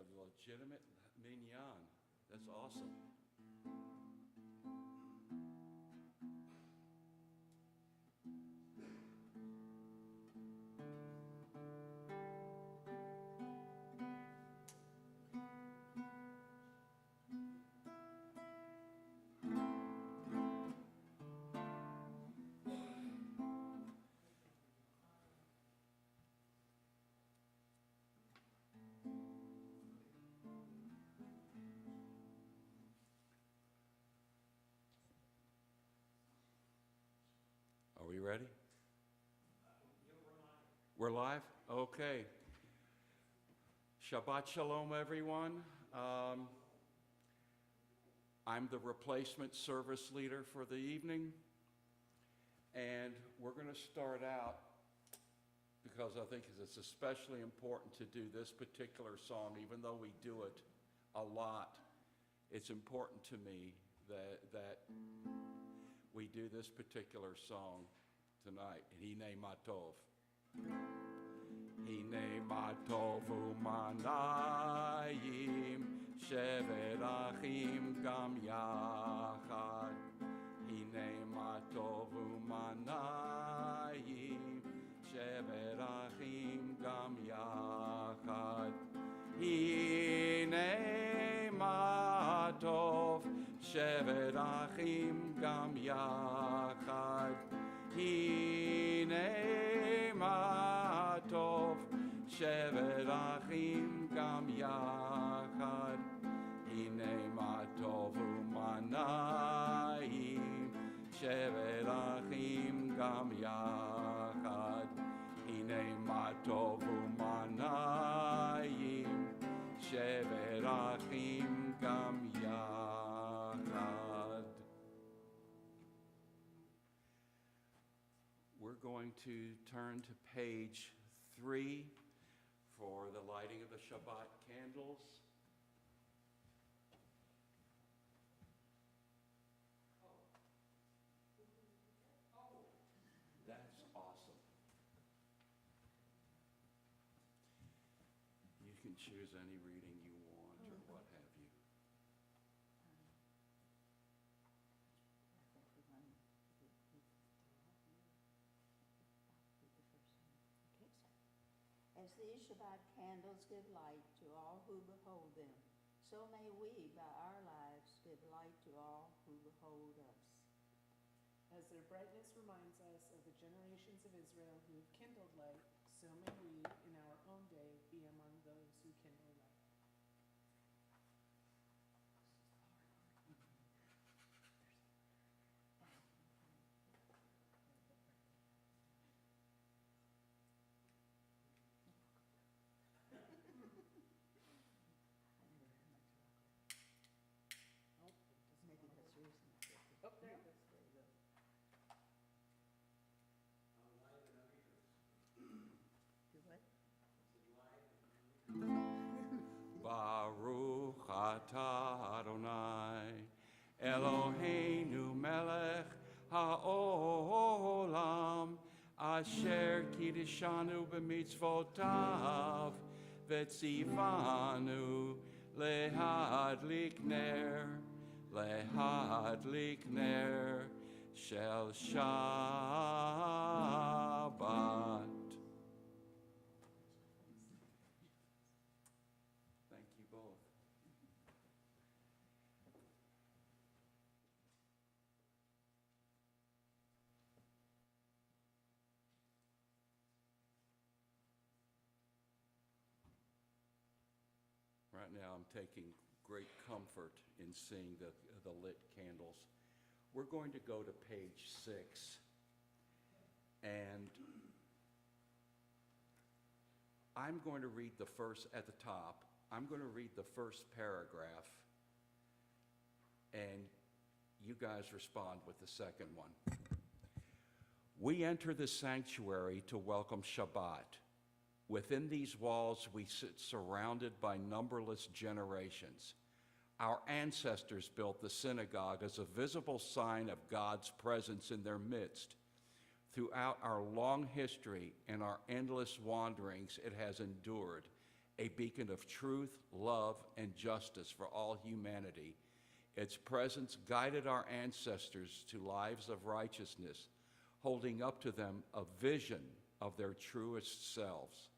a legitimate minyan. That's awesome. Are we ready? We're live? Okay. Shabbat Shalom, everyone. I'm the replacement service leader for the evening. And we're going to start out, because I think it's especially important to do this particular song, even though we do it a lot. It's important to me that we do this particular song tonight. Hine Matov. Hine Matov u'manayim shevet achim gam yachad. Hine Matov u'manayim shevet achim gam yachad. Hine Matov shevet achim gam yachad. Hine matov shevet achim gam yachad. Hine matov u'manayim shevet achim gam yachad. Hine matov u'manayim shevet achim gam yachad. We're going to turn to page 3 for the lighting of the Shabbat candles. That's awesome. You can choose any reading you want or what have you. As these Shabbat candles give light to all who behold them, so may we, by our lives, give light to all who behold us. As their brightness reminds us of the generations of Israel who have kindled light, so may we, in our own day, be among those who kindle light. Maybe that's the reason. Oh, there it goes. Do what? Baruch atah Adonai Eloheinu melech haolam asher kiddishanu b'mitzvotav v'tzivanu lehadlik ner shel Shabbat. Thank you both. Right now I'm taking great comfort in seeing the lit candles. We're going to go to page 6, and I'm going to read the first, at the top, I'm going to read the first paragraph, and you guys respond with the second one. We enter the sanctuary to welcome Shabbat. Within these walls, we sit surrounded by numberless generations. Our ancestors built the synagogue as a visible sign of God's presence in their midst. Throughout our long history and our endless wanderings, it has endured, a beacon of truth, love, and justice for all humanity. Its presence guided our ancestors to lives of righteousness, holding up to them a vision of their truest selves.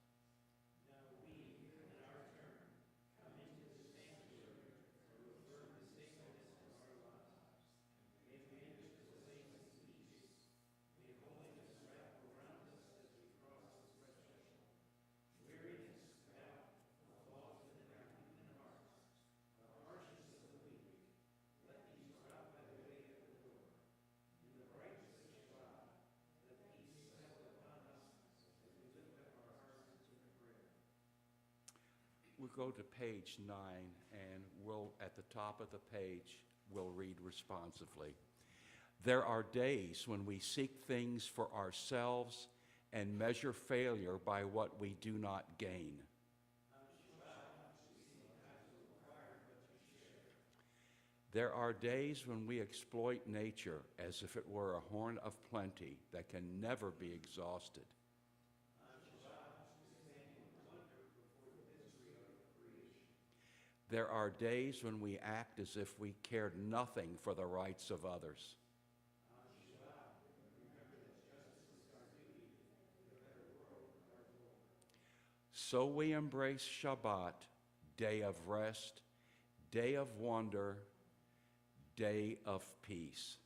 We'll go to page 9, and at the top of the page, we'll read responsively. There are days when we seek things for ourselves and measure failure by what we do not gain. There are days when we exploit nature as if it were a horn of plenty that can never be exhausted. There are days when we act as if we cared nothing for the rights of others. So we embrace Shabbat, day of rest, day of wonder, day of peace.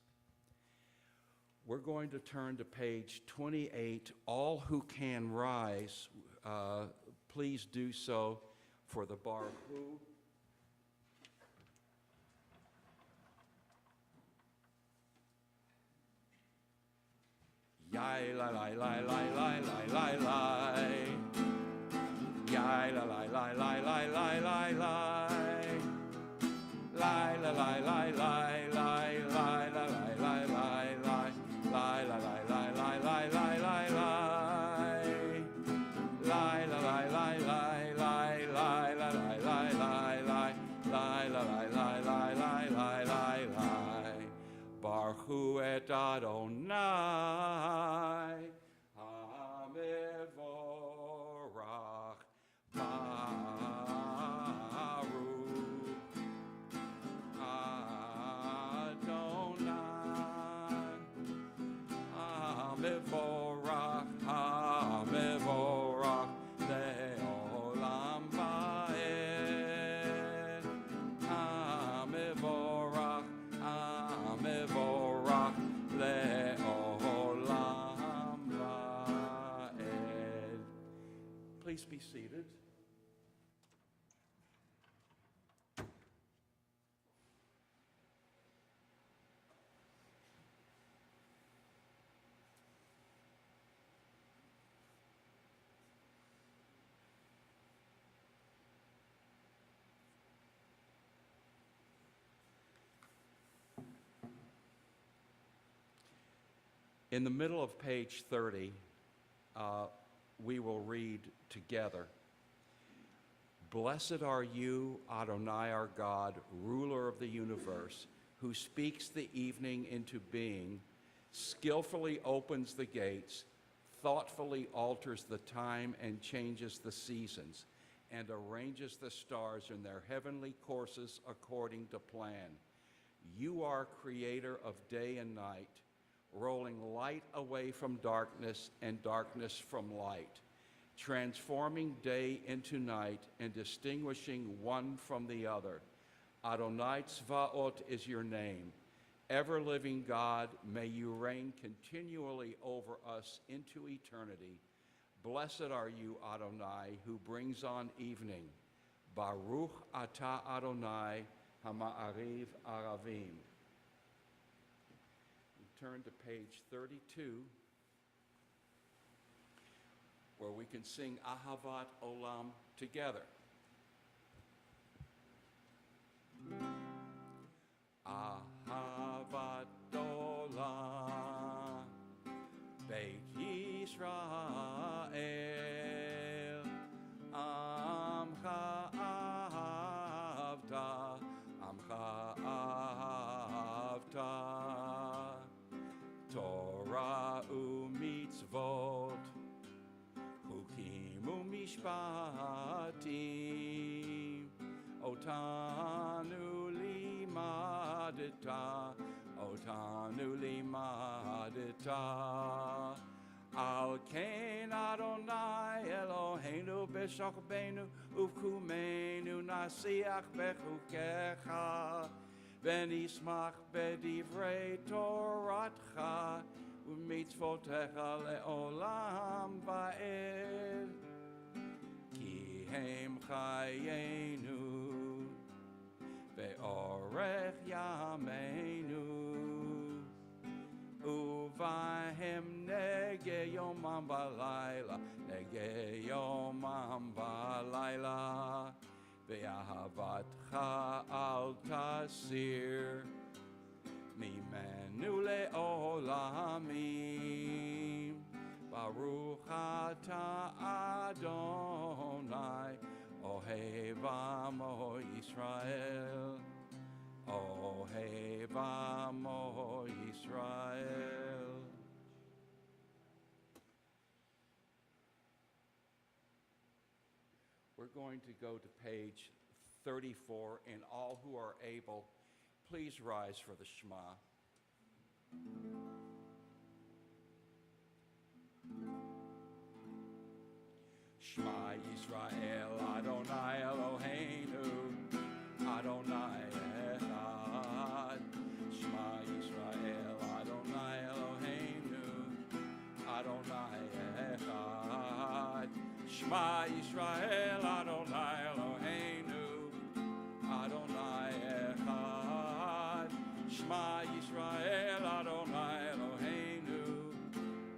We're going to turn to page 28. All who can rise, please do so for the Baruch Hu. Yai la la la la la la la la. Yai la la la la la la la la. La la la la la la la la la la la la. La la la la la la la la la. La la la la la la la la la la la. La la la la la la la la la. Baruch Hu et Adonai, Hamevorach, Baruch Adonai, Hamevorach, Hamevorach, Le'olam Va'ed, Hamevorach, Hamevorach, Le'olam Va'ed. Please be seated. In the middle of page 30, we will read together. Blessed are you, Adonai our God, ruler of the universe, who speaks the evening into being, skillfully opens the gates, thoughtfully alters the time and changes the seasons, and arranges the stars in their heavenly courses according to plan. You are creator of day and night, rolling light away from darkness and darkness from light, transforming day into night and distinguishing one from the other. Adonai Tzvaot is your name. Ever-living God, may you reign continually over us into eternity. Blessed are you, Adonai, who brings on evening. Baruch atah Adonai, hama'ariv aravim. Turn to page 32, where we can sing Ahavat Olam together. Ahavat Olam, Beit Yisrael, Amcha Ahavta, Amcha Ahavta. Torah u'mitzvot, Hukim mishpatim, otanu limadeta, otanu limadeta. Al ken Adonai Eloheinu b'shachbenu uvkumenu nasiach bechukecha v'nismach b'divrei Toratcha u'mitzvotecha le'olam va'ed ki hem chayenu ve'orech yameinu Uvahem nege yomam balayla, nege yomam balayla, ve'ahavatcha al tasir, mimenu le'olamim, Baruch ata Adonai, ohev amo Yisrael. Ohev amo Yisrael. We're going to go to page 34, and all who are able, please rise for the Shema. Shema Yisrael, Adonai Eloheinu, Adonai Echad. Shema Yisrael, Adonai Eloheinu, Adonai Echad. Shema Yisrael, Adonai Eloheinu, Adonai Echad. Shema Yisrael, Adonai Eloheinu,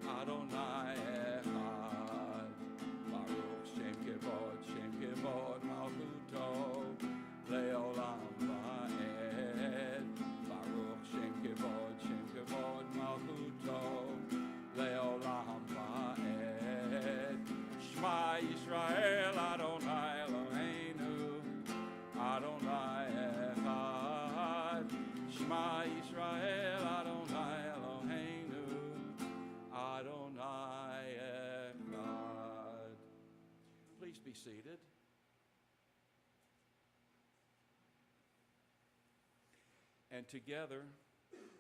Adonai Echad. Baruch Shem Kevod Malchuto, Le'olam va'ed. Baruch Shem Kevod Malchuto, Le'olam va'ed. Shema Yisrael, Adonai Eloheinu, Adonai Echad. Shema Yisrael, Adonai Eloheinu, Adonai Echad. Please be seated. And together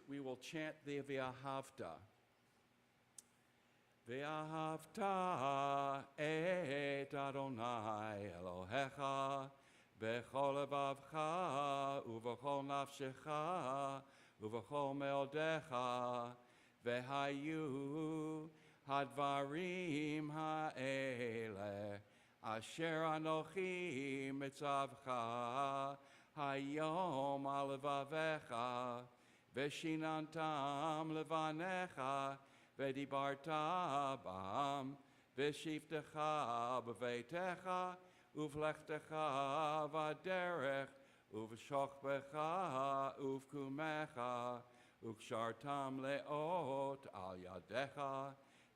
we will chant the V'ahavta. V'ahavta et Adonai Elohecha b'chol levavcha uv'chol nafshecha uv'chol meodecha v'hayu hadvarim ha'ele asher anochi mitzavcha Hayom alevavecha, veshinantam levanecha, vedibarta bam, veshivtecha bevetecha, uvlechtecha vaderech, uvshochbecha, uvkumecha, ukshartam leot al yadecha,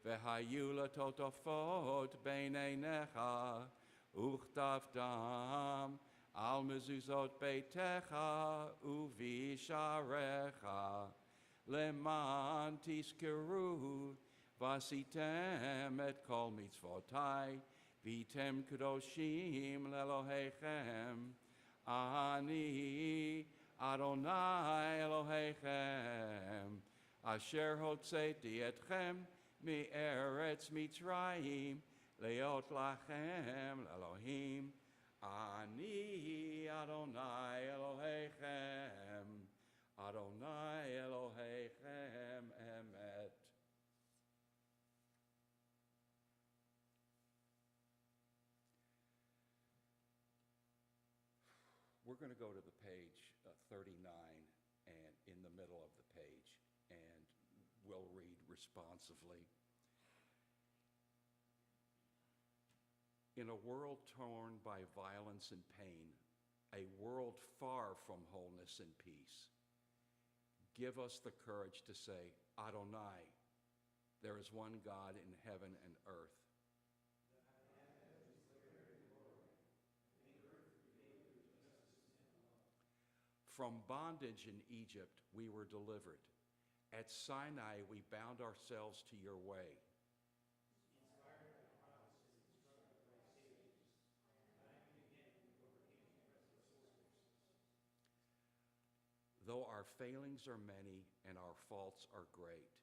vehayula totofot beineinecha, uchtavtam, Al mezuzot beitecha uvisharecha leman tiskeru vasitem et kol mitzvotai vitem kadoshim lelohechem ani Adonai Elohechem asher hotzeti etchem mi eretz Mitzrayim leot lachem Elohim Ani Adonai Elohechem, Adonai Elohechem emet. We're going to go to the page 39 and in the middle of the page, and we'll read responsively. In a world torn by violence and pain, a world far from wholeness and peace, give us the courage to say, Adonai, there is one God in heaven and earth. From bondage in Egypt, we were delivered. At Sinai, we bound ourselves to your way. Though our failings are many and our faults are great,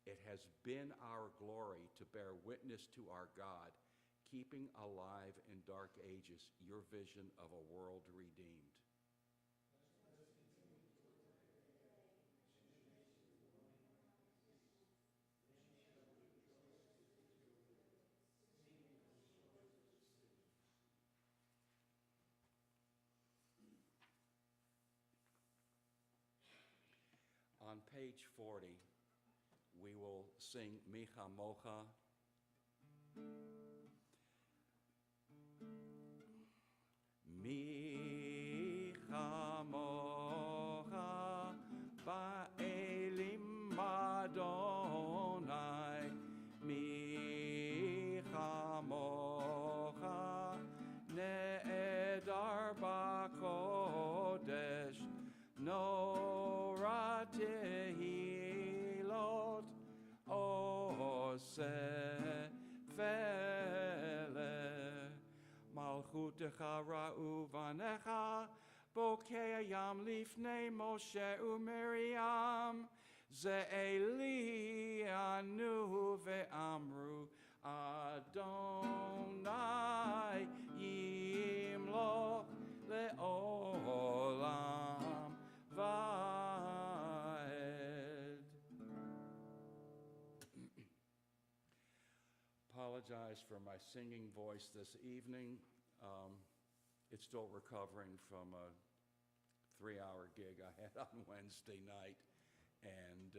it has been our glory to bear witness to our God, keeping alive in dark ages your vision of a world redeemed. On page 40, we will sing Micha Mocha. Micha Mocha Ba'elim Adonai. Micha Mocha Ne'edar Ba'kodesh. Nora tehilot oseh vele malchutecha ra'u vanecha bokei yam lifnei Moshe u'Miriam ze'eli anu ve'amru Adonai yimloch le'olam Vaed. Apologize for my singing voice this evening. It's still recovering from a 3-hour gig I had on Wednesday night, and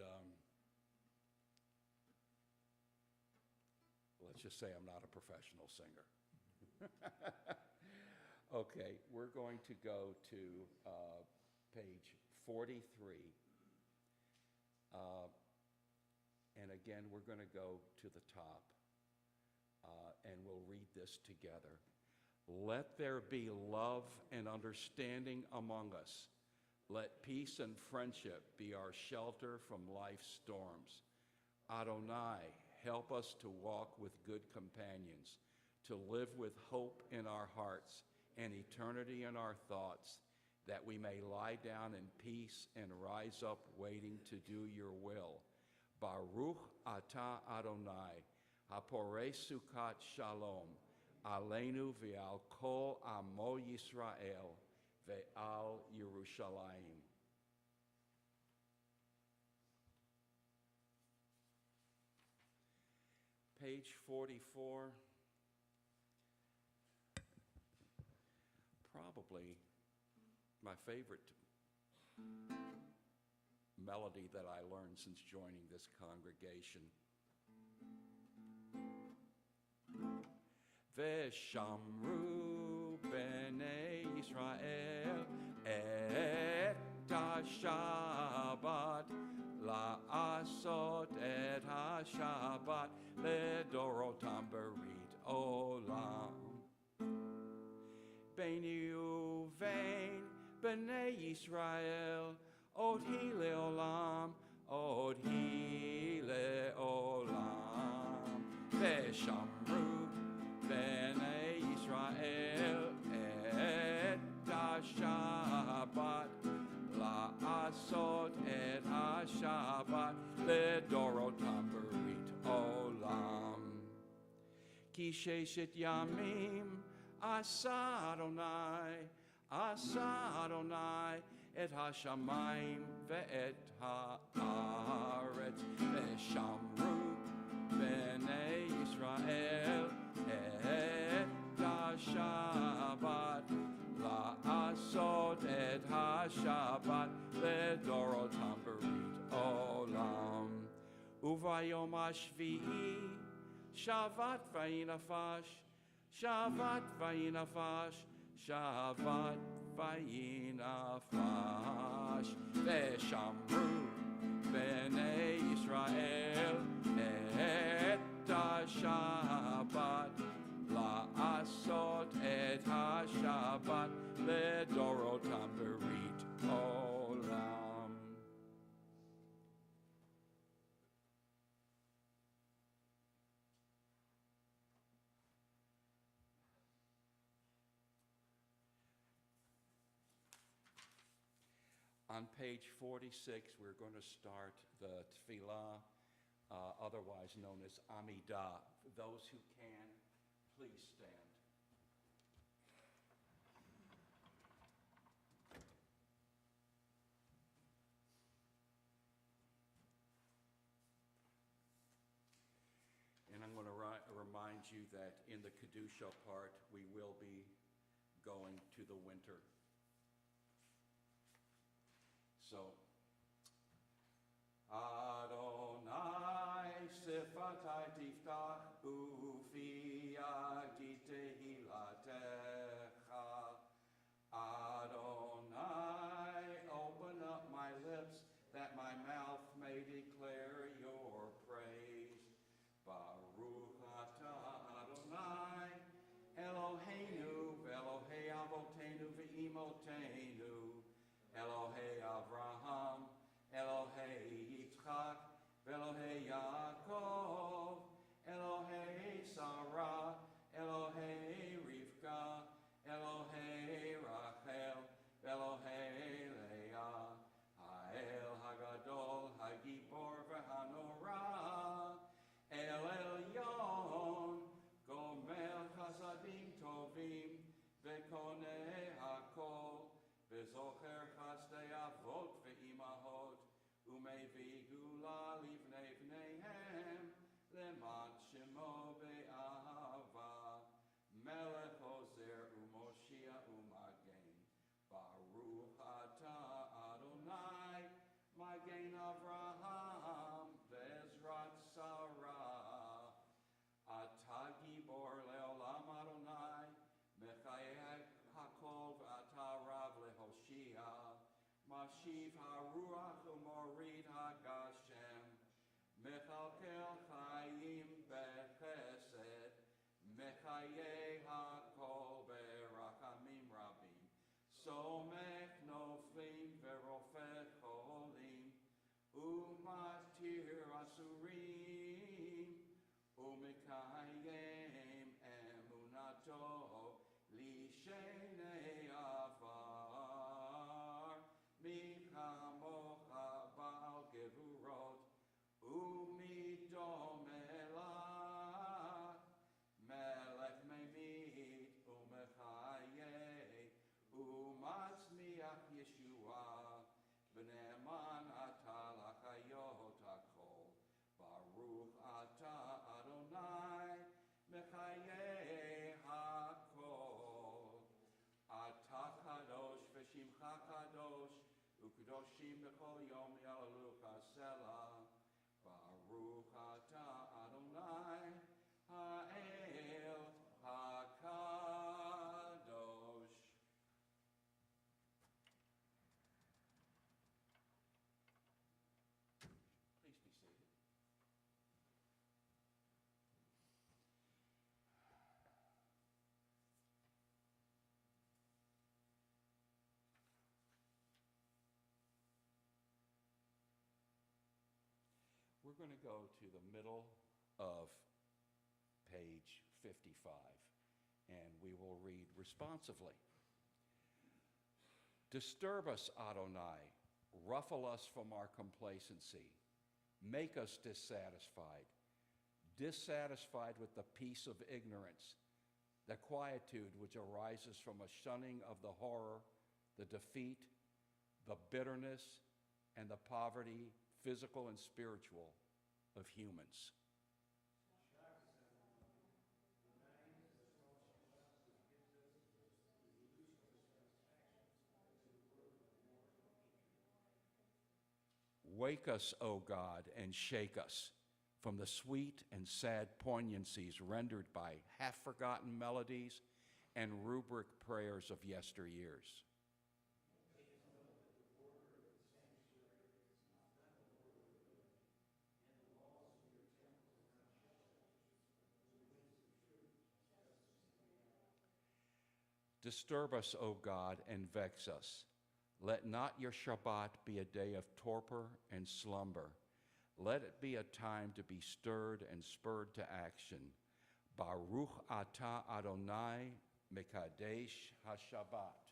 let's just say I'm not a professional singer. Okay, we're going to go to page 43. And again, we're going to go to the top, and we'll read this together. Let there be love and understanding among us. Let peace and friendship be our shelter from life's storms. Adonai, help us to walk with good companions, to live with hope in our hearts and eternity in our thoughts, that we may lie down in peace and rise up waiting to do your will. Baruch atah Adonai, haporei sukat shalom, aleinu ve'al kol amo Yisrael, ve'al Yerushalayim. Page 44, probably my favorite melody that I learned since joining this congregation. Veshamru b'nei Yisrael et ha-Shabbat la'asot et ha-Shabbat ledorotam berit olam. B'nei uvein b'nei Yisrael od hi leolam, od hi leolam. Veshamru b'nei Yisrael et ha-Shabbat la'asot et ha-Shabbat ledorotam berit olam. Ki sheshet yamim asa Adonai et ha-shamayim ve'et ha'aretz ve'shamru b'nei Yisrael et ha-Shabbat la'asot et ha-Shabbat ledorotam berit olam. Uvayom hashvi'i Shabbat vayinafash, Shabbat vayinafash, Shabbat vayinafash. Veshamru b'nei Yisrael et ha-Shabbat la'asot et ha-Shabbat ledorotam berit olam. On page 46, we're going to start the tefillah, otherwise known as Amidah. For those who can, please stand. And I'm going to remind you that in the Kedusha part, we will be going to the winter. So, Adonai sifatai tiftach ufi agi tehilatecha. Adonai, open up my lips that my mouth may declare your praise. Baruch atah Adonai, Eloheinu ve'Elohei avoteinu ve'imotenu, Elohei Avraham, Elohei Yitzchak, ve'Elohei Yaakov, Elohei Sarah, Elohei Rivka, Elohei Rachel, ve'Elohei Leah, Ha'el Hagadol, Hagibor ve'Hanorah, El Elyon, Gomel Chasadim Tovim, Ve'koneh HaKol, Ve'zocher Chasdei Avot Ve'imahot, Umevi Gula Livnei Vneihem, Leman Shemo Be'ahava, Melech Ozer Umoshia Umagen, Baruch Atah Adonai, Magen Avraham, Ve'ezrat Sarah, Atah Gibor Leolam Adonai, Mechayeh HaKol V'atah Rav Lehoshia, Mashiv HaRuach Umorid HaGashem, Mechalkel Chaim Bechesed, Mechayeh HaKol Berachamim Rabim, Somech Noflim Verofeh Cholim, Umatir Asurim, Umekayem Emunato, Lishenei Avar, Michamocha Baal Gevurot, Umidomelach, Melech Memit, Umechayeh, Umatzmiach Yeshua, B'ne'eman atah l'chayot hakol, Baruch atah Adonai, Mechayeh hakol. Atah kadosh v'shimcha kadosh, u'kadoshim b'chol yom yalalucha selah. Baruch atah Adonai, ha'el hakadosh. Please be seated. We're going to go to the middle of page 55, and we will read responsively. Disturb us, Adonai, ruffle us from our complacency, make us dissatisfied with the peace of ignorance, the quietude which arises from a shunning of the horror, the defeat, the bitterness, and the poverty, physical and spiritual, of humans. Wake us, O God, and shake us from the sweet and sad poignancies rendered by half-forgotten melodies and rubric prayers of yesteryears. Disturb us, O God, and vex us. Let not your Shabbat be a day of torpor and slumber. Let it be a time to be stirred and spurred to action. Baruch atah Adonai Mekadesh HaShabbat.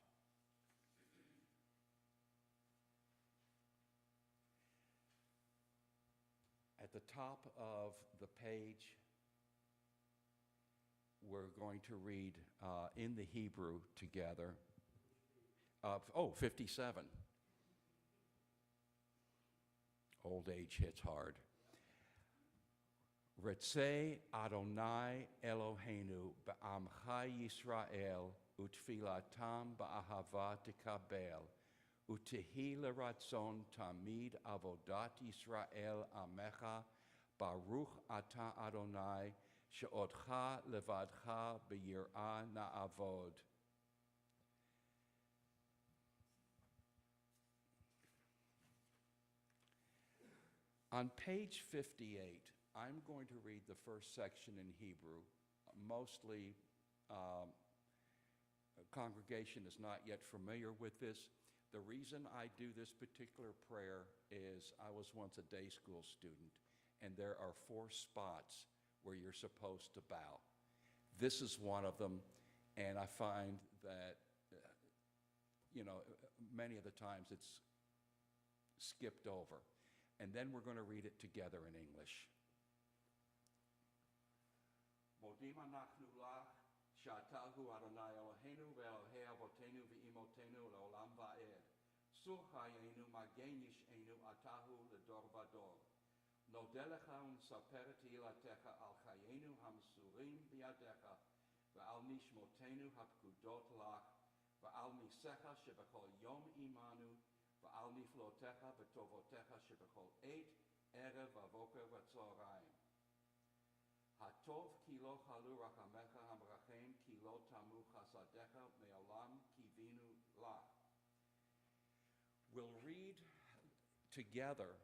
the top of the page, we're going to read in the Hebrew together. 57. Old age hits hard. Ritzei Adonai Eloheinu ba'amcha Yisrael utfilatam ba'ahava tekabel utehi leratzon tamid avodat Yisrael amecha baruch ata Adonai she'odcha levadcha b'yirah na'avod. On page 58, I'm going to read the first section in Hebrew. Mostly, the congregation is not yet familiar with this. The reason I do this particular prayer is I was once a day school student, and there are 4 spots where you're supposed to bow. This is one of them, and I find that, many of the times it's skipped over. And then we're going to read it together in English. Modim anachnu lach, she'atahu Adonai Eloheinu ve'Elohei avotenu ve'imotenu le'olam va'ed. Sur chayenu magen yish'enu atahu ledor vador. Nodeh lecha u'nsaper et tehillatech al chayenu hamsurim biyadecha ve'al nishmotenu hapkudot lach ve'al misecha shebechol yom imanu ועל נפלאותיך וטובותיך שבכל עת, ערב ובוקר וצהריים. הטוב כי לא חלו רחמיך המרחם, כי לא תמו חסדיך מעולם קיווינו לך. We'll read together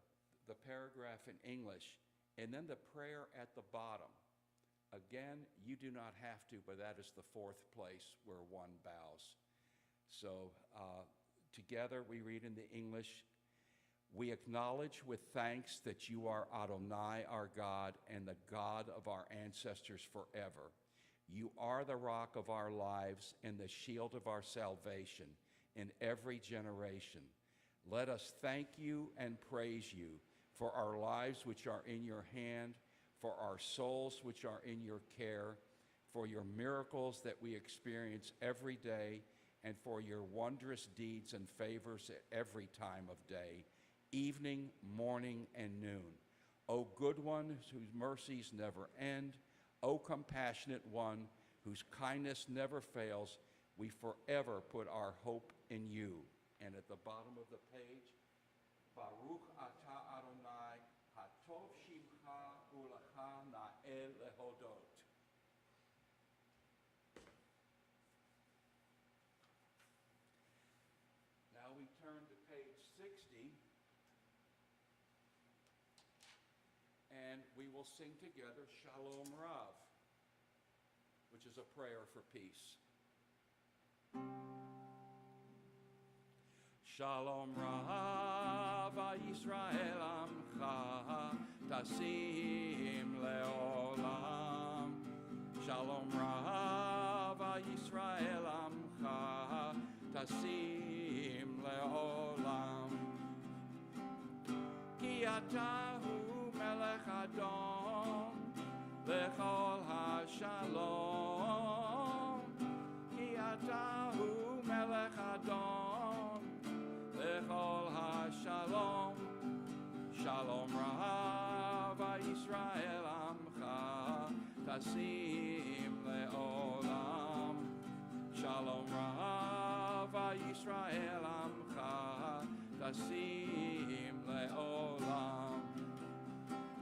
the paragraph in English and then the prayer at the bottom. Again, you do not have to, but that is the 4th place where one bows. So, together we read in the English, we acknowledge with thanks that you are Adonai, our God, and the God of our ancestors forever. You are the rock of our lives and the shield of our salvation in every generation. Let us thank you and praise you for our lives which are in your hand, for our souls which are in your care, for your miracles that we experience every day, and for your wondrous deeds and favors at every time of day, evening, morning, and noon. O good one, whose mercies never end, O compassionate one, whose kindness never fails, we forever put our hope in you. And at the bottom of the page, Baruch atah Adonai, hatov shimcha ulecha na'el lehodot. We turn to page 60, and we will sing together Shalom Rav, which is a prayer for peace. Shalom Rav Yisrael Amcha Tasim Leolam. Shalom Rav Yisrael Amcha Tasim Leolam. Ki atahu melech Adon lechol hashalom. Ki atahu melech Adon lechol hashalom. Shalom Rav Yisrael Amcha Tasim Leolam. Shalom Rav Yisrael Amcha Tasim Leolam.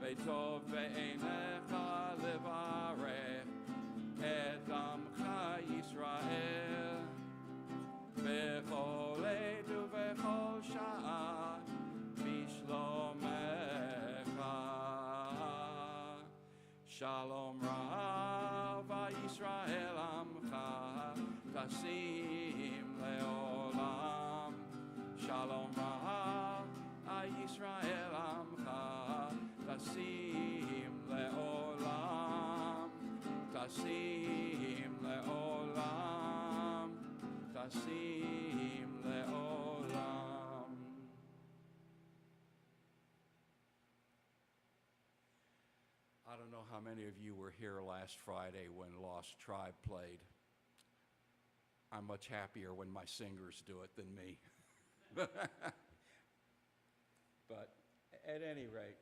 Ve'tov ve'enecha levarech et Amcha Yisrael bechol עת ובכל שעה בשלומך. Shalom Rav Yisrael Amcha Tasim Leolam. Shalom Rav Yisrael Amcha Tasim Leolam. Tasim Leolam. Tasim Leolam. how many of you were here last Friday when Lost Tribe played. I'm much happier when my singers do it than me. But at any rate,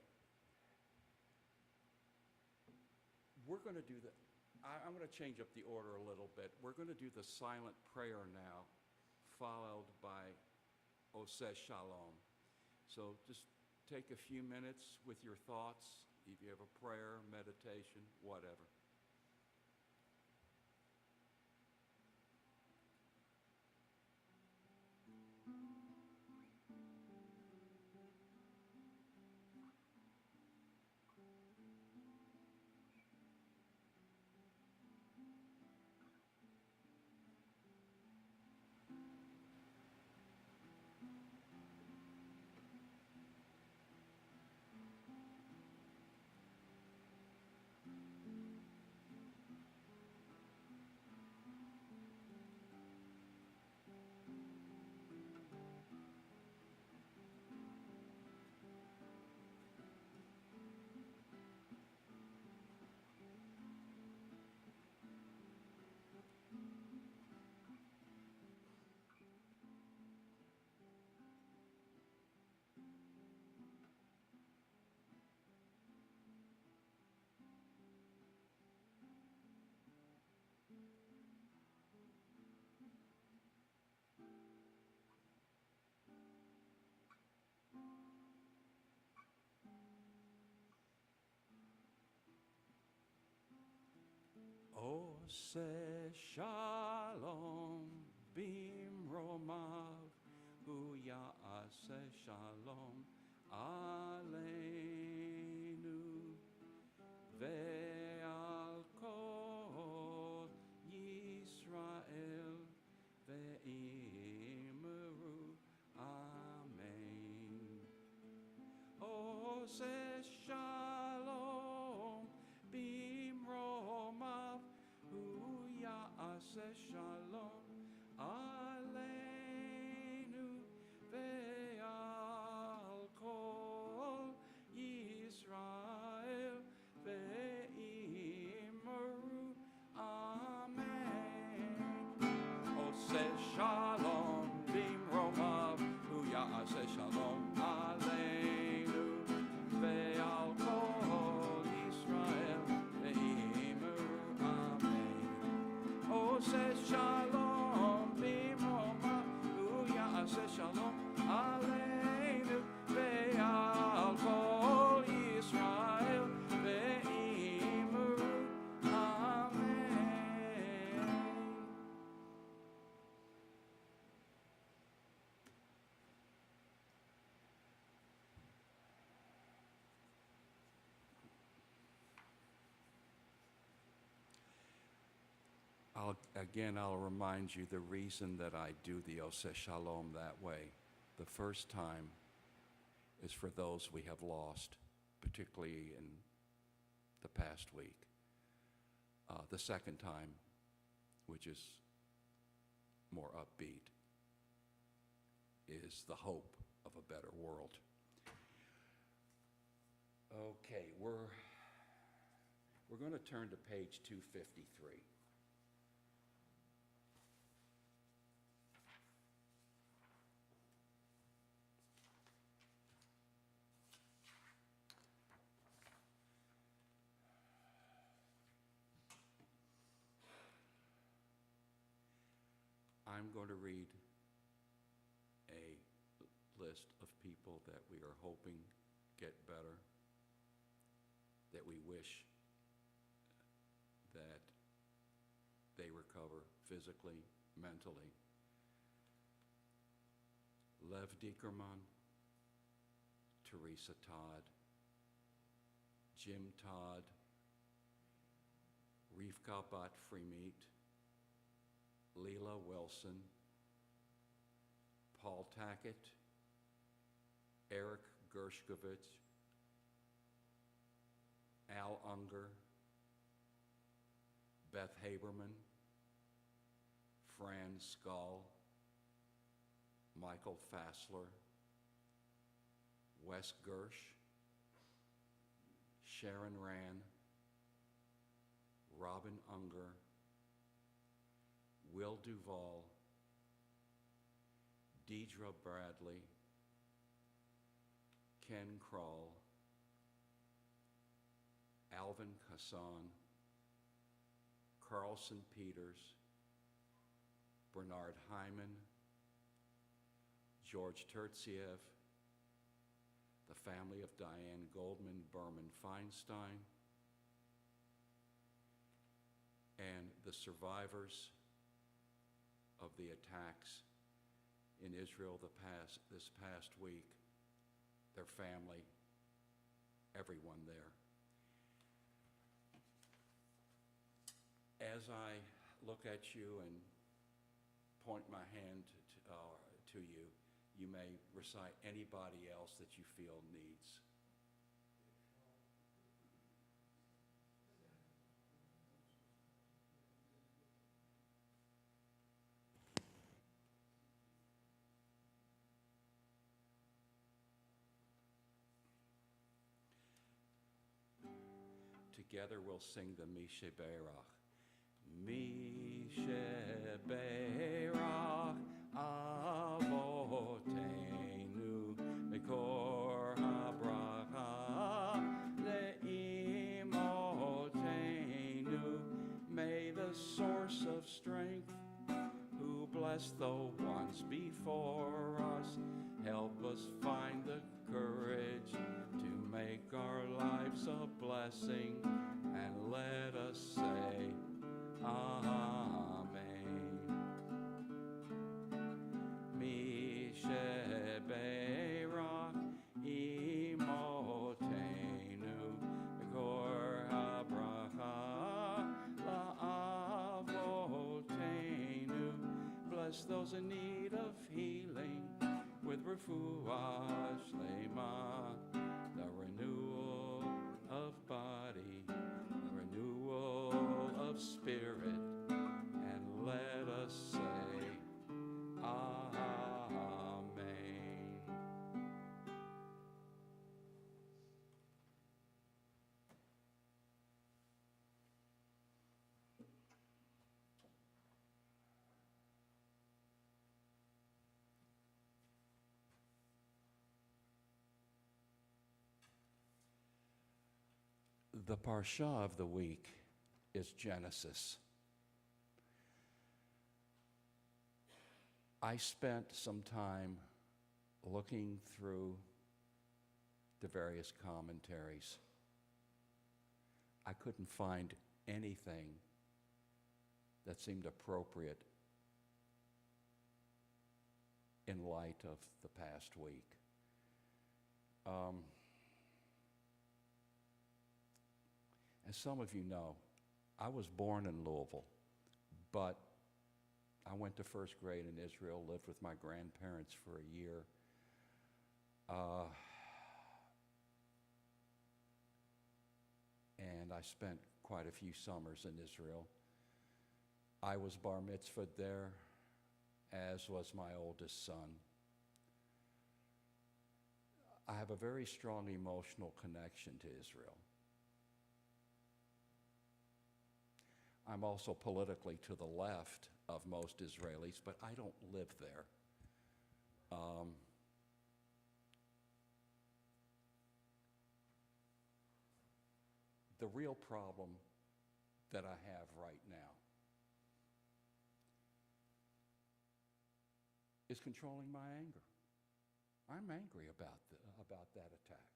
we're going to do I'm going to change up the order a little bit. We're going to do the silent prayer now, followed by Oseh Shalom. So just take a few minutes with your thoughts, if you have a prayer, meditation, whatever. Oseh Shalom, Bimromav, Uyaseh Shalom, Aleinu, Ve'al Kol Yisrael, Ve'imru, Amen. Oseh Shalom, Bimromav, Uyaseh Shalom, Aleinu, Ve'al Kol Yisrael, Ve'imru, Amen. Oseh Shalom, Bimromav, Uyaseh Shalom, Aleinu, Ve'al Kol Yisrael, Ve'imru, Amen. Oseh Shalom, Bimromav, Uyaseh Shalom, Aleinu, Ve'al Kol Yisrael, Ve'imru, Amen. I'll remind you the reason that I do the Oseh Shalom that way. The first time is for those we have lost, particularly in the past week. The second time, which is more upbeat, is the hope of a better world. Okay, we're going to turn to page 253. I'm going to read a list of people that we are hoping get better, that we wish that they recover physically, mentally. Lev Dickerman, Teresa Todd, Jim Todd, Rivka Bat-Fremeet, Leela Wilson, Paul Tackett, Eric Gershkovich, Al Unger, Beth Haberman, Fran Skull, Michael Fassler, Wes Gersh, Sharon Rand, Robin Unger, Will Duvall, Deidre Bradley, Ken Kroll, Alvin Hassan, Carlson Peters, Bernard Hyman, George Turtsiev, the family of Diane Goldman Berman Feinstein, and the survivors of the attacks in Israel this past week, their family, everyone there. As I look at you and point my hand to you, you may recite anybody else that you feel needs. Together we'll sing the Mishe Beirach. Mishe Beirach Avotenu Mekor HaBracha Le'imotenu. May the source of strength, who blessed the ones before us, help us find the courage to make our lives a blessing, and let us say Amen. Mishe Beirach Imotenu Mekor HaBracha La'avotenu. Bless those in need of healing with refuah shlema, the renewal of body, the renewal of spirit, and let us say Amen. The parsha of the week is Genesis. I spent some time looking through the various commentaries. I couldn't find anything that seemed appropriate in light of the past week. As some of you know, I was born in Louisville, but I went to first grade in Israel, lived with my grandparents for a year. And I spent quite a few summers in Israel. I was bar mitzvahed there, as was my oldest son. I have a very strong emotional connection to Israel. I'm also politically to the left of most Israelis, but I don't live there. The real problem that I have right now is controlling my anger. I'm angry about that attack.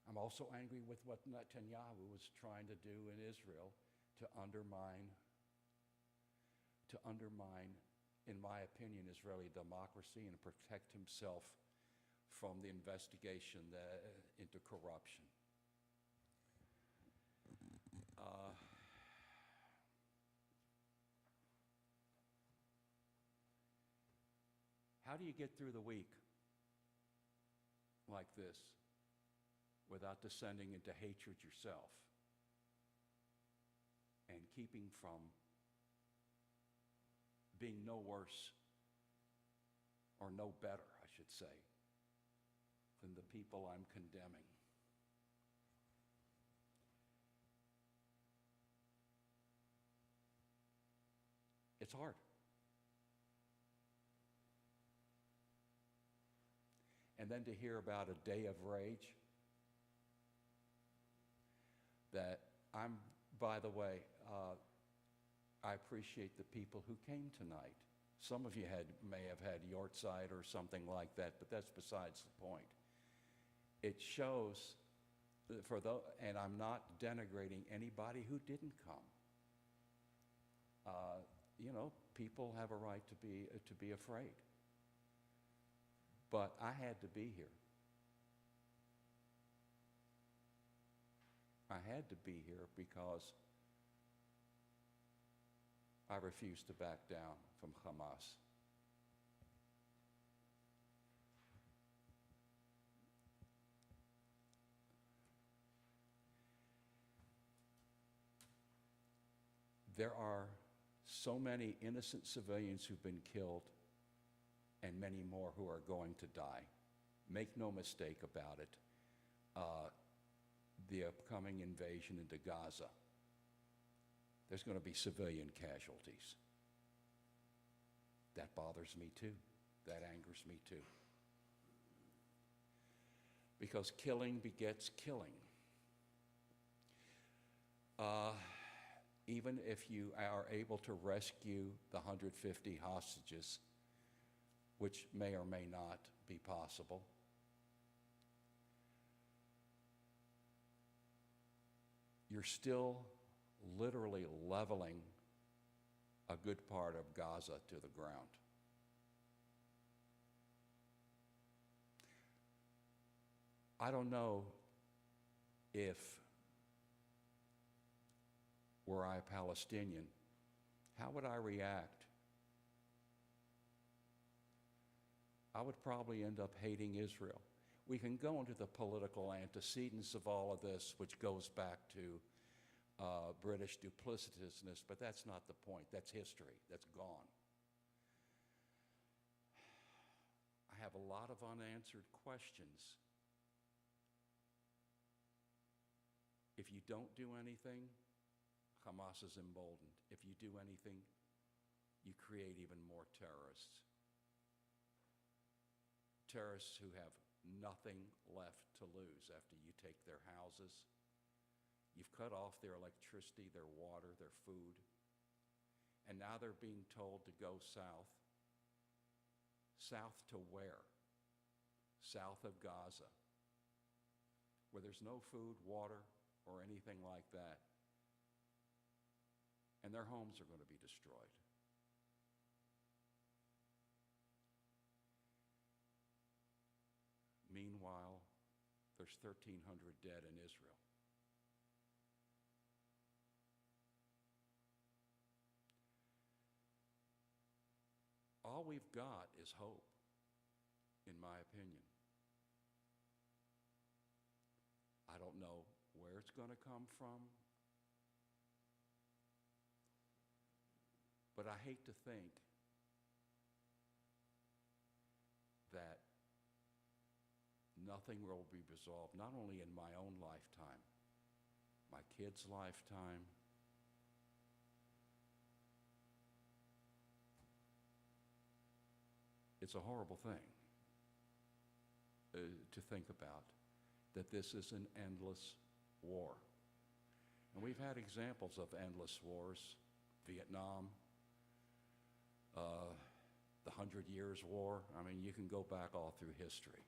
I'm also angry with what Netanyahu was trying to do in Israel to undermine, in my opinion, Israeli democracy and protect himself from the investigation into corruption. How do you get through the week like this without descending into hatred yourself and keeping from being no worse or no better, I should say, than the people I'm condemning? It's hard. And then to hear about a day of rage that by the way, I appreciate the people who came tonight. Some of you may have had Yortzeit or something like that, but that's besides the point. It shows, and I'm not denigrating anybody who didn't come. People have a right to be afraid. But I had to be here. I had to be here because I refuse to back down from Hamas. There are so many innocent civilians who've been killed and many more who are going to die. Make no mistake about it. The upcoming invasion into Gaza, there's going to be civilian casualties. That bothers me too. That angers me too. Because killing begets killing. Even if you are able to rescue the 150 hostages, which may or may not be possible, you're still literally leveling a good part of Gaza to the ground. I don't know if, were I a Palestinian, how would I react? I would probably end up hating Israel. We can go into the political antecedents of all of this, which goes back to British duplicitousness, but that's not the point. That's history. That's gone. I have a lot of unanswered questions. If you don't do anything, Hamas is emboldened. If you do anything, you create even more terrorists. Terrorists who have nothing left to lose after you take their houses. You've cut off their electricity, their water, their food. And now they're being told to go south. South to where? South of Gaza, where there's no food, water, or anything like that. And their homes are going to be destroyed. Meanwhile, there's 1,300 dead in Israel. All we've got is hope, in my opinion. I don't know where it's going to come from, but I hate to think that nothing will be resolved, not only in my own lifetime, my kids' lifetime. It's a horrible thing to think about, that this is an endless war. And we've had examples of endless wars. Vietnam, the 100 Years' War. I mean, you can go back all through history.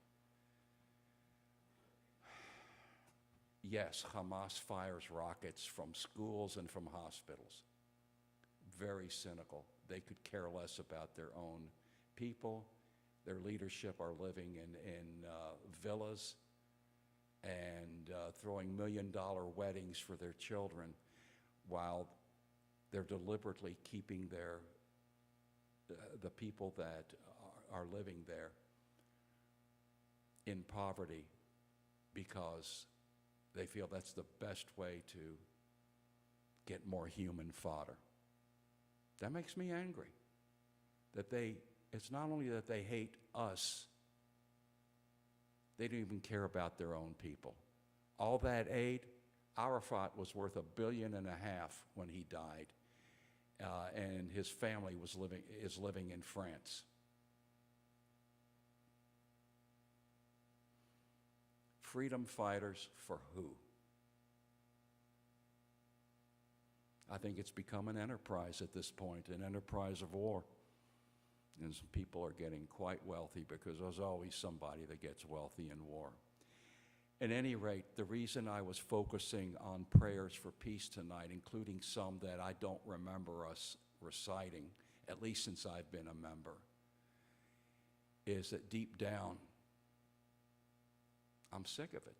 Yes, Hamas fires rockets from schools and from hospitals. Very cynical. They could care less about their own people. Their leadership are living in villas and throwing $1 million weddings for their children while they're deliberately keeping the people that are living there in poverty because they feel that's the best way to get more human fodder. That makes me angry. It's not only that they hate us, they don't even care about their own people. All that aid, Arafat was worth $1.5 billion when he died. and his family is living in France. Freedom fighters for who? I think it's become an enterprise at this point, an enterprise of war. And some people are getting quite wealthy because there's always somebody that gets wealthy in war. At any rate, the reason I was focusing on prayers for peace tonight, including some that I don't remember us reciting, at least since I've been a member, is that deep down, I'm sick of it.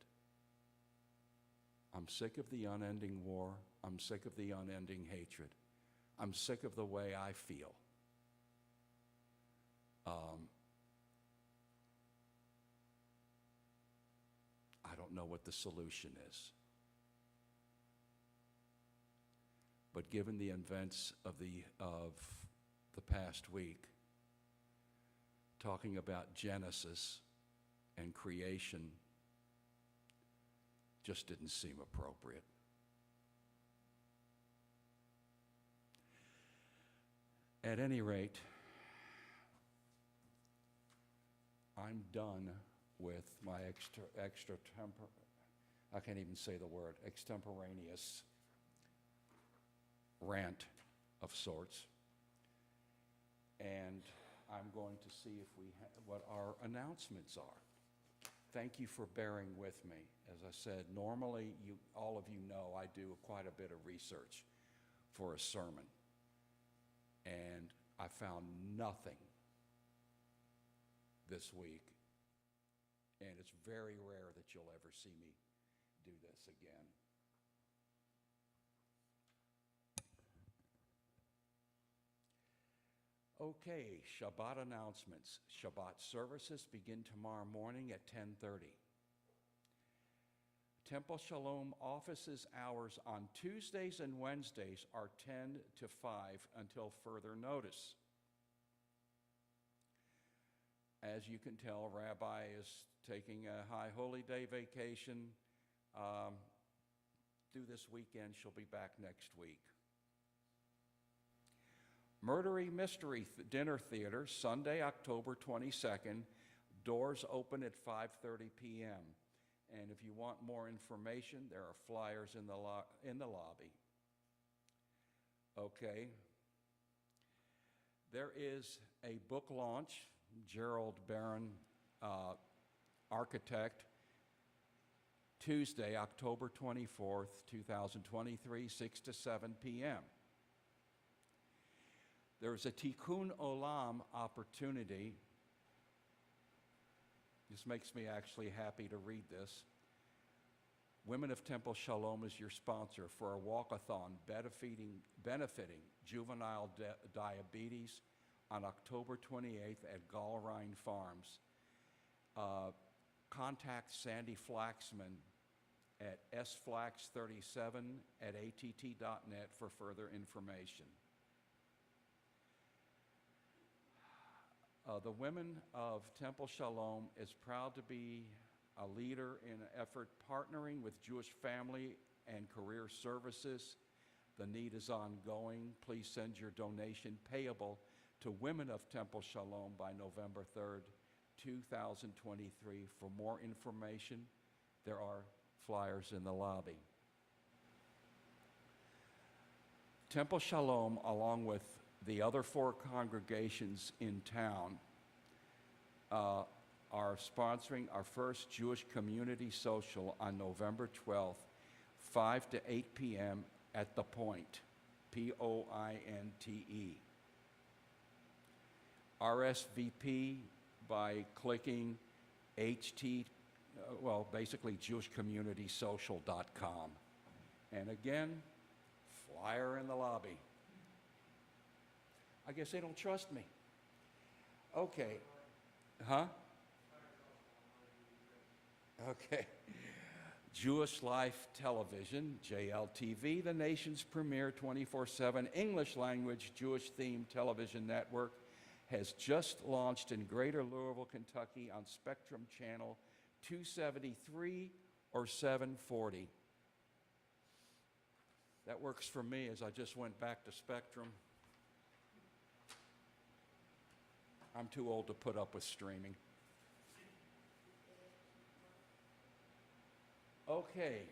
I'm sick of the unending war. I'm sick of the unending hatred. I'm sick of the way I feel. I don't know what the solution is. But given the events of the past week, talking about Genesis and creation just didn't seem appropriate. At any rate, I'm done with my I can't even say the word, extemporaneous rant of sorts. And I'm going to see if what our announcements are. Thank you for bearing with me. As I said, normally, all of you know I do quite a bit of research for a sermon. And I found nothing this week. And it's very rare that you'll ever see me do this again. Okay, Shabbat announcements. Shabbat services begin tomorrow morning at 10:30. Temple Shalom offices hours on Tuesdays and Wednesdays are 10 to 5 until further notice. As you can tell, Rabbi is taking a high holy day vacation. Through this weekend, she'll be back next week. Murdery Mystery Dinner Theater, Sunday, October 22nd. Doors open at 5:30 p.m. And if you want more information, there are flyers in the lobby. Okay. There is a book launch. Gerald Barron, architect, Tuesday, October 24th, 2023, 6 to 7 p.m. There's a Tikkun Olam opportunity. This makes me actually happy to read this. Women of Temple Shalom is your sponsor for a walkathon benefiting juvenile diabetes on October 28th at Gallrine Farms. Contact Sandy Flaxman at sflax37@att.net for further information. The Women of Temple Shalom is proud to be a leader in an effort partnering with Jewish Family and Career Services. The need is ongoing. Please send your donation payable to Women of Temple Shalom by November 3rd, 2023. For more information, there are flyers in the lobby. Temple Shalom, along with the other 4 congregations in town, are sponsoring our first Jewish community social on November 12th, 5 to 8 p.m. at The Point, P-O-I-N-T-E. RSVP by clicking basically jewishcommunitysocial.com. And again, flyer in the lobby. I guess they don't trust me. Okay. Huh? Okay. Jewish Life Television, JLTV, the nation's premier 24/7 English language Jewish-themed television network, has just launched in Greater Louisville, Kentucky on Spectrum Channel 273 or 740. That works for me as I just went back to Spectrum. I'm too old to put up with streaming. Okay.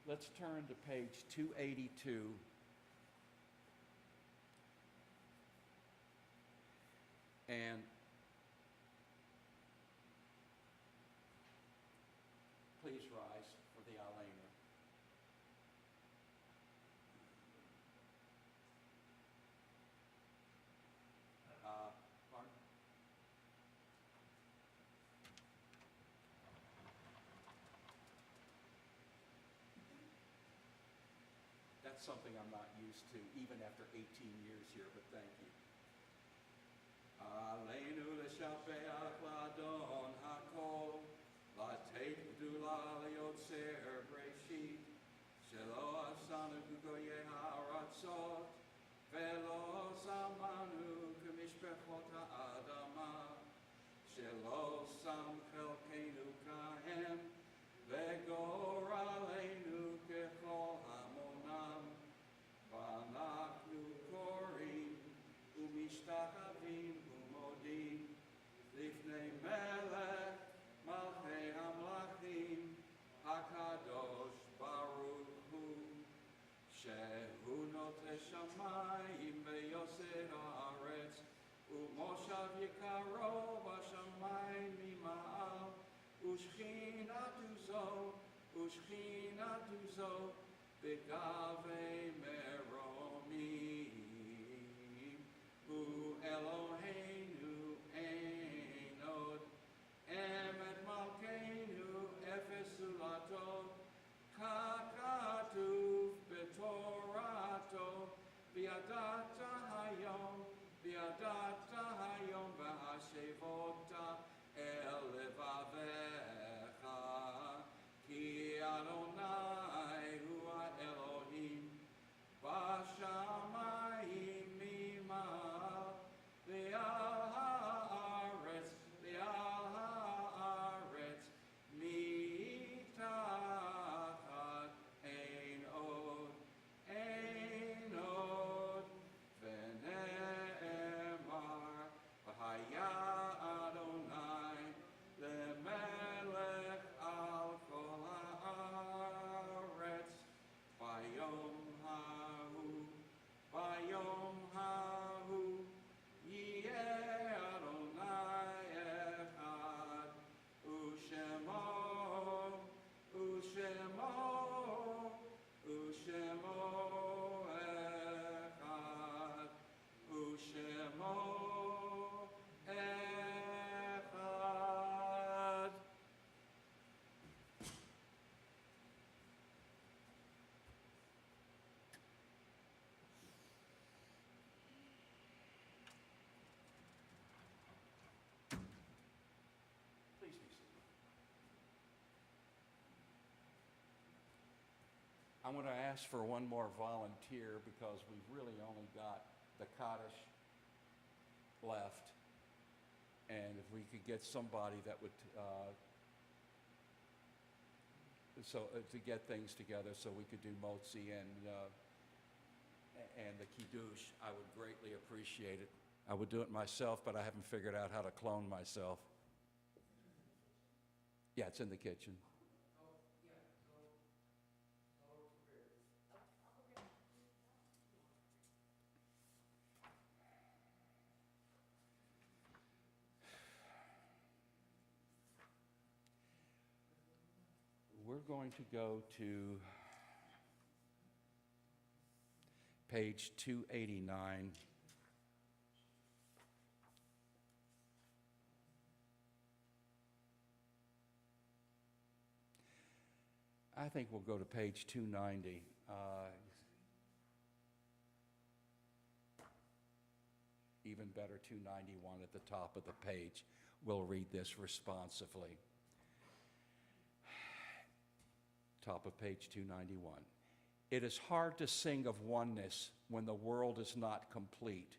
Let's turn to page 282. And please rise for the Alainer. Pardon? That's something I'm not used to, even after 18 years here, but thank you. Aleinu l'shapeach l'adon hakol, l'teit gdula l'yotzer breshit, shelo asanu gugoye ha'aratzot, velo samanu k'mishpechot ha'adama, shelo sam chelkeinu kahem, v'goraleinu kechol hamonam, v'anachnu korim, umishtachavim umodim, lifnei melech, malchei hamlachim, hakadosh baruch hu, shehu noteh shamayim v'yoseh haaretz, umoshav yikaro b'shamayim mima'al, ushchinatu zo, b'gavei meromim, hu Eloheinu ein od, emet malkeinu efes ulato, kakatuv betorato, v'yadata hayom v'hashevota el levavecha, ki Adonai hu Elohim, v'shamayim mimal, v'al haaretz mitachat ein od, v'ne'emar, v'haya Adonai lemelech al kol haaretz, v'yom hahu, yeh Adonai echad, u'shemo echad, u'shemo echad. Please be seated. I'm going to ask for one more volunteer because we've really only got the Kaddish left. And if we could get somebody that would, to get things together so we could do Motzi and the Kiddush, I would greatly appreciate it. I would do it myself, but I haven't figured out how to clone myself. Yeah, it's in the kitchen. We're going to go to page 289. I think we'll go to page 290. Even better, 291 at the top of the page. We'll read this responsively. Top of page 291. It is hard to sing of oneness when the world is not complete,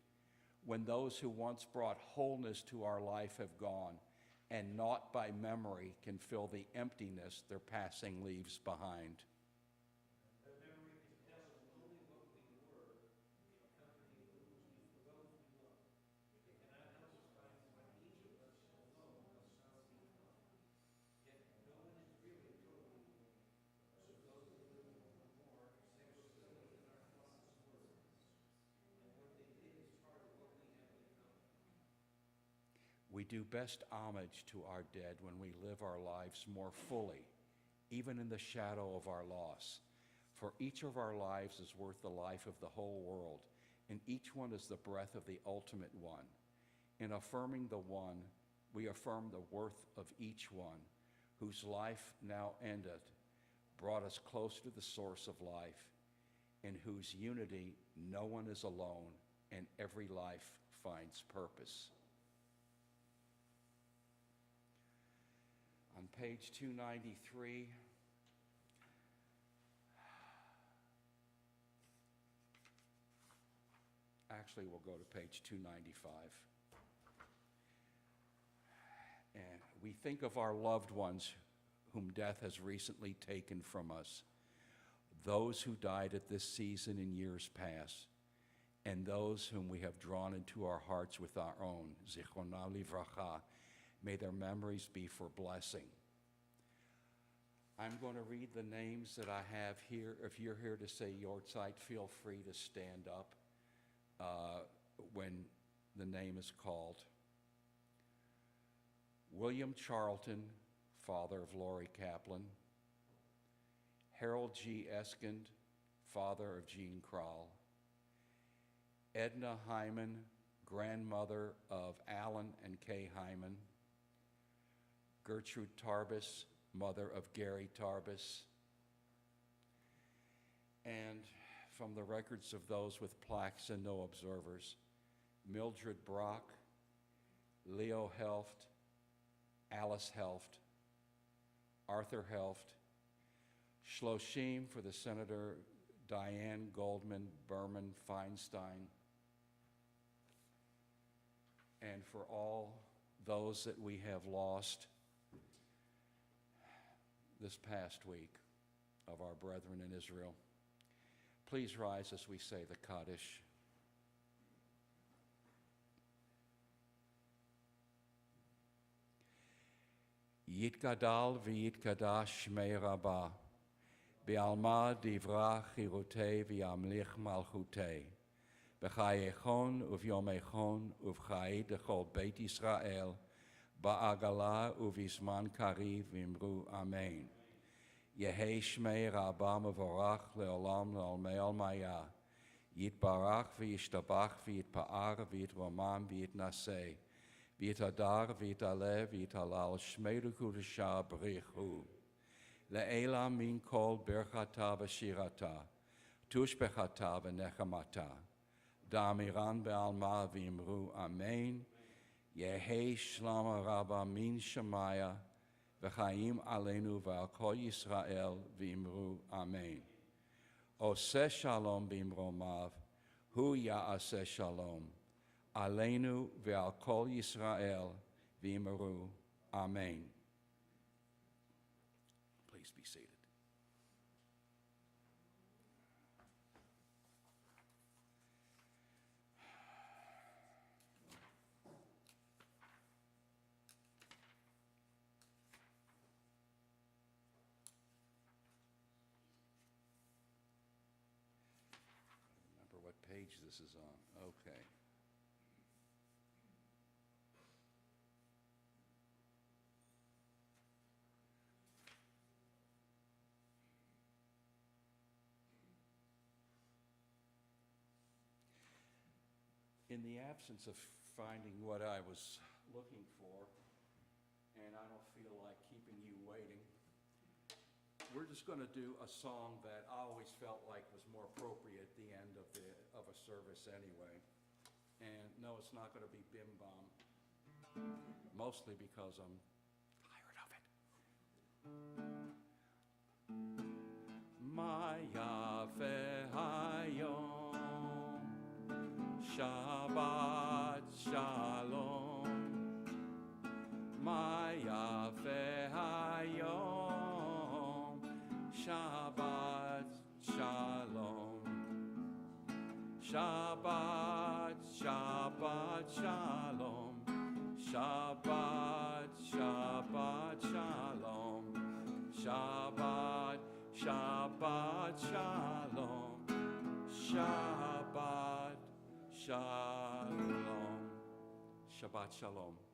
when those who once brought wholeness to our life have gone, and naught by memory can fill the emptiness their passing leaves behind. We do best homage to our dead when we live our lives more fully, even in the shadow of our loss. For each of our lives is worth the life of the whole world, and each one is the breath of the ultimate one. In affirming the one, we affirm the worth of each one, whose life now ended, brought us close to the source of life, in whose unity no one is alone, and every life finds purpose. On page 293, actually we'll go to page 295. And we think of our loved ones whom death has recently taken from us, those who died at this season in years past, and those whom we have drawn into our hearts with our own, Zichronam livracha. May their memories be for blessing. I'm going to read the names that I have here. If you're here to say Yortzeit, feel free to stand up when the name is called. William Charlton, father of Lori Kaplan. Harold G. Eskind, father of Jean Kroll. Edna Hyman, grandmother of Alan and Kay Hyman. Gertrude Tarbus, mother of Gary Tarbus. And from the records of those with plaques and no observers, Mildred Brock, Leo Helft, Alice Helft, Arthur Helft, Shloshim for the Senator Diane Goldman Berman Feinstein, and for all those that we have lost this past week of our brethren in Israel. Please rise as we say the Kaddish. Yitgadal v'yitkadash shmei Rabbah, B'alma divrach chirutei v'yamlich malchutei, B'chayechon uvyomechon uv'chay dechol Beit Yisrael, Ba'agala uv'izman kariv v'imru Amen. Yehei shmei Rabbah mevorach leolam leolmei olmaya, Yitbarach v'yishtabach v'yitpa'ar v'yitromam v'yitnaseh, V'yitadar v'yitalev v'yitalal shmei l'kudusha b'richu. Le'ela min kol berchata v'shirata, tushbechata v'nechamata. Da'amiran be'alma v'imru Amen. Yehei shlama rabba min shemaya, v'chaim aleinu v'al kol Yisrael v'imru Amen. Oseh shalom b'imromav, hu ya'aseh shalom. Aleinu ve'al kol Yisrael v'imru Amen. Please be seated. Remember what page this is on. Okay. In the absence of finding what I was looking for, and I don't feel like keeping you waiting, we're just going to do a song that I always felt like was more appropriate at the end of a service anyway. And no, it's not going to be Bim Bam, mostly because I'm tired of it. Maya Hayom Shabbat Shalom. My Shabbat, Shabbat, Shalom. Shabbat, Shabbat, Shalom. Shabbat, Shabbat, Shalom. Shabbat, Shalom. Shabbat, Shalom.